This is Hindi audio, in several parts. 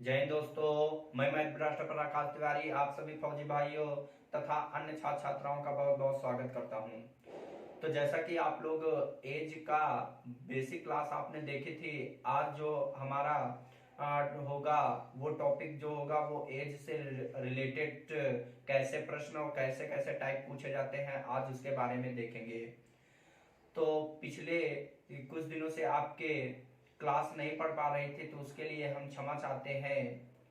जय हिंद दोस्तों, मैं राष्ट्र प्रकाश तिवारी आप सभी फौजी भाइयों तथा अन्य छात्र छात्राओं का बहुत बहुत स्वागत करता हूं। तो जैसा कि आप लोग एज का बेसिक क्लास आपने देखी थी, आज जो हमारा होगा वो टॉपिक जो होगा वो एज से रिलेटेड कैसे प्रश्न और कैसे कैसे टाइप पूछे जाते हैं, आज उसके बारे में देखेंगे। तो पिछले कुछ दिनों से आपके क्लास नहीं पढ़ पा रहे थे, तो उसके लिए हम क्षमा चाहते हैं,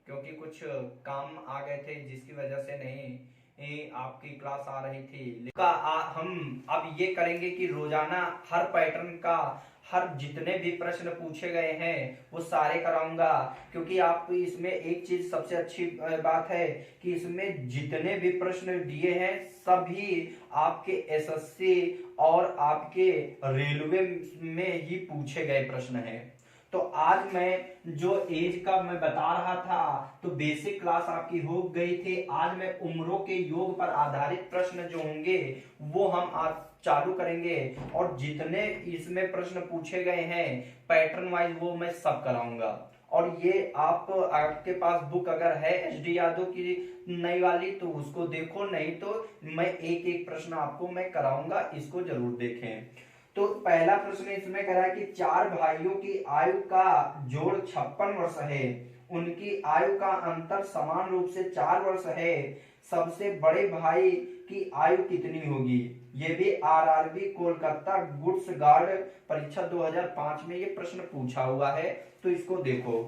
क्योंकि कुछ काम आ गए थे जिसकी वजह से नहीं आपकी क्लास आ रही थी। हम अब ये करेंगे कि रोजाना हर पैटर्न का हर जितने भी प्रश्न पूछे गए हैं वो सारे कराऊंगा, क्योंकि आप इसमें एक चीज सबसे अच्छी बात है कि इसमें जितने भी प्रश्न दिए हैं सभी आपके एसएससी और आपके रेलवे में ही पूछे गए प्रश्न हैं। तो आज मैं जो एज का मैं बता रहा था, तो बेसिक क्लास आपकी हो गई थी। आज मैं उम्रों के योग पर आधारित प्रश्न जो होंगे वो हम आज चालू करेंगे, और जितने इसमें प्रश्न पूछे गए हैं पैटर्न वाइज वो मैं सब कराऊंगा। और ये आपके पास बुक अगर है एचडी यादव की नई वाली तो उसको देखो, नहीं तो मैं एक एक प्रश्न आपको मैं कराऊंगा, इसको जरूर देखें। तो पहला प्रश्न इसमें करा है कि चार भाइयों की आयु का जोड़ 56 वर्ष है, उनकी आयु का अंतर समान रूप से 4 वर्ष है, सबसे बड़े भाई की आयु कितनी होगी। ये भी आरआरबी कोलकाता गुड्स गार्ड परीक्षा 2005 में ये प्रश्न पूछा हुआ है, तो इसको देखो।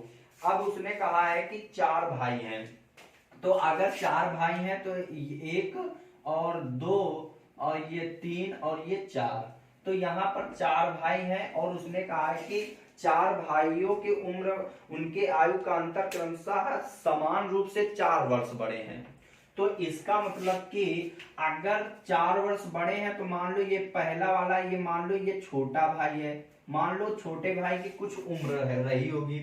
अब उसने कहा है कि चार भाई हैं, तो अगर चार भाई हैं तो एक और दो और ये तीन और ये चार, तो यहाँ पर चार भाई हैं, और उसने कहा है कि चार भाइयों की उम्र उनके आयु का अंतर क्रमशः समान रूप से 4 वर्ष बड़े हैं। तो इसका मतलब कि अगर 4 वर्ष बड़े हैं तो मान लो ये पहला वाला, ये मान लो ये छोटा भाई है, मान लो छोटे भाई की कुछ उम्र है रही होगी।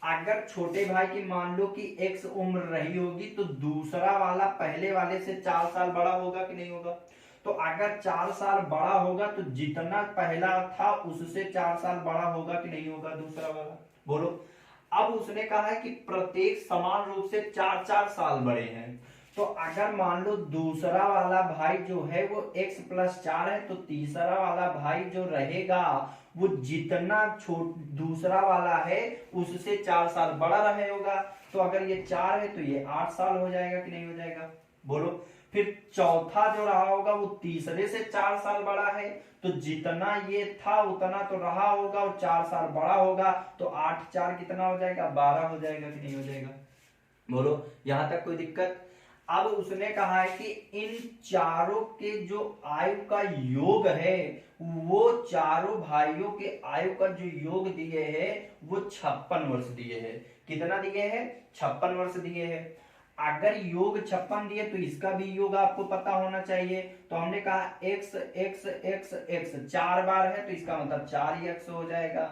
अगर छोटे भाई की मान लो कि एक्स उम्र रही होगी, तो दूसरा वाला पहले वाले से 4 साल बड़ा होगा कि नहीं होगा। तो अगर 4 साल बड़ा होगा तो जितना पहला था उससे 4 साल बड़ा होगा कि नहीं होगा दूसरा वाला, बोलो। अब उसने कहा है कि प्रत्येक समान रूप से 4-4 साल बड़े हैं, तो अगर मान लो दूसरा वाला भाई जो है वो x+4 है, तो तीसरा वाला भाई जो रहेगा वो जितना दूसरा वाला है उससे 4 साल बड़ा रहेगा। तो अगर ये 4 है तो ये 8 साल हो जाएगा कि नहीं हो जाएगा, बोलो। फिर चौथा जो रहा होगा वो तीसरे से 4 साल बड़ा है, तो जितना ये था उतना तो रहा होगा और 4 साल बड़ा होगा, तो 8-4 कितना हो जाएगा, 12 हो जाएगा कि नहीं हो जाएगा, बोलो। यहां तक कोई दिक्कत। अब उसने कहा है कि इन चारों के जो आयु का योग है वो चारों भाइयों के आयु का जो योग दिए है वो 56 वर्ष दिए है। कितना दिए है, 56 वर्ष दिए है। अगर योग 56 दिए तो इसका भी योग आपको पता होना चाहिए। तो हमने कहा x x x x 4 बार है, तो इसका मतलब 4x हो जाएगा।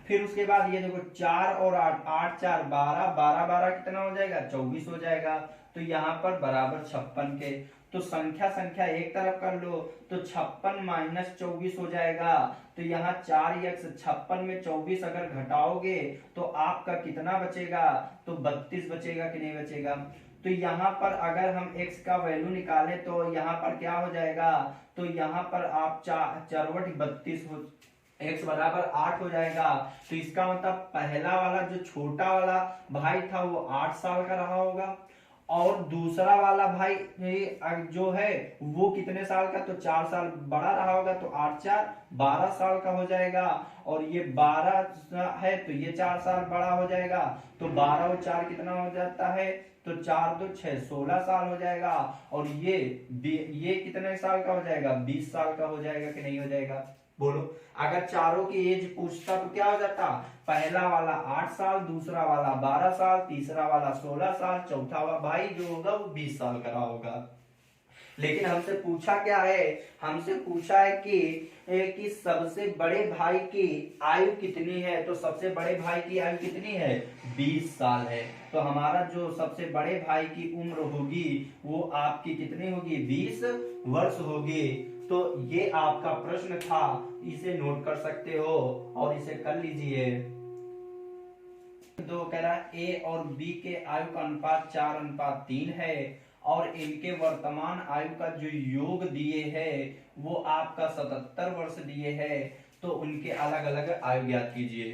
फिर उसके बाद ये देखो 4 और 8, 8 4 12, 12 12 कितना हो जाएगा, 24 हो जाएगा। तो यहाँ पर बराबर 56 के, तो संख्या संख्या एक तरफ कर लो, तो 56 - 24 हो जाएगा। तो यहाँ 4x 56 में 24 अगर घटाओगे तो आपका कितना बचेगा, तो 32 बचेगा कि नहीं बचेगा। तो यहाँ पर अगर हम x का वैल्यू निकाले तो यहाँ पर क्या हो जाएगा, तो यहाँ पर आप 4 32 हो, x बराबर 8 हो जाएगा। तो इसका मतलब पहला वाला जो छोटा वाला भाई था वो 8 साल का रहा होगा, और दूसरा वाला भाई जो है वो कितने साल का, तो 4 साल बड़ा रहा होगा, तो 8 4 12 साल का हो जाएगा। और ये 12 है तो ये 4 साल बड़ा हो जाएगा, तो 12 और 4 कितना हो जाता है, तो 4 2 6 16 साल हो जाएगा। और ये कितने साल का हो जाएगा, 20 साल का हो जाएगा कि नहीं हो जाएगा, बोलो। अगर चारों की एज पूछता तो क्या हो जाता, पहला वाला 8 साल, दूसरा वाला 12 साल, तीसरा वाला 16 साल, चौथा वाला भाई जो होगा वो 20 साल का होगा। लेकिन हमसे पूछा क्या है, हमसे पूछा है कि सबसे बड़े भाई की आयु कितनी है। तो सबसे बड़े भाई की आयु कितनी है, 20 साल है। तो हमारा जो सबसे बड़े भाई की उम्र होगी वो आपकी कितनी होगी, 20 वर्ष होगी। तो ये आपका प्रश्न था, इसे नोट कर सकते हो और इसे कर लीजिए। तो कह रहा है ए और बी के आयु का अनुपात 4:3 है और इनके वर्तमान आयु का जो योग दिए है वो आपका 77 वर्ष दिए है। तो उनके अलग अलग आयु ज्ञात कीजिए।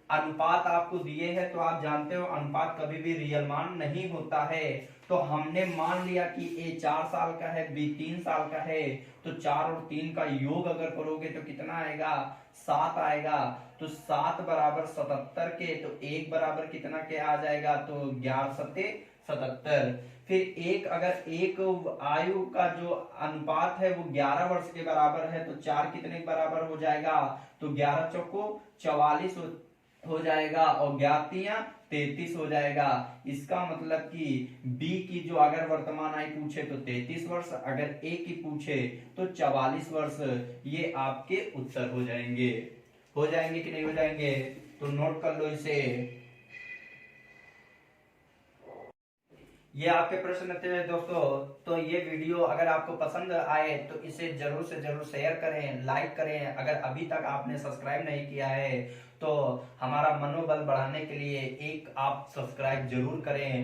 अनुपात आपको दिए है तो आप जानते हो अनुपात कभी भी रियल मान नहीं होता है। तो हमने मान लिया कि ए 4 साल का है, बी 3 साल का है, तो 4 और 3 का योग अगर करोगे तो कितना आएगा, 7 आएगा। तो 7 बराबर 77 के, तो 1 बराबर कितना के आ जाएगा, तो 11 सत्ते 77। फिर एक अगर एक आयु का जो अनुपात है वो 11 वर्ष के बराबर है तो 4 कितने के बराबर हो जाएगा, तो 11 चौको 44 हो जाएगा और 11 33 हो जाएगा। इसका मतलब कि बी की जो अगर वर्तमान आयु पूछे तो 33 वर्ष, अगर ए की पूछे तो 44 वर्ष। ये आपके उत्तर हो जाएंगे कि नहीं हो जाएंगे, तो नोट कर लो इसे। ये आपके प्रश्न थे दोस्तों। तो ये वीडियो अगर आपको पसंद आए तो इसे जरूर से जरूर शेयर करें, लाइक करें। अगर अभी तक आपने सब्सक्राइब नहीं किया है तो हमारा मनोबल बढ़ाने के लिए एक आप सब्सक्राइब जरूर करें।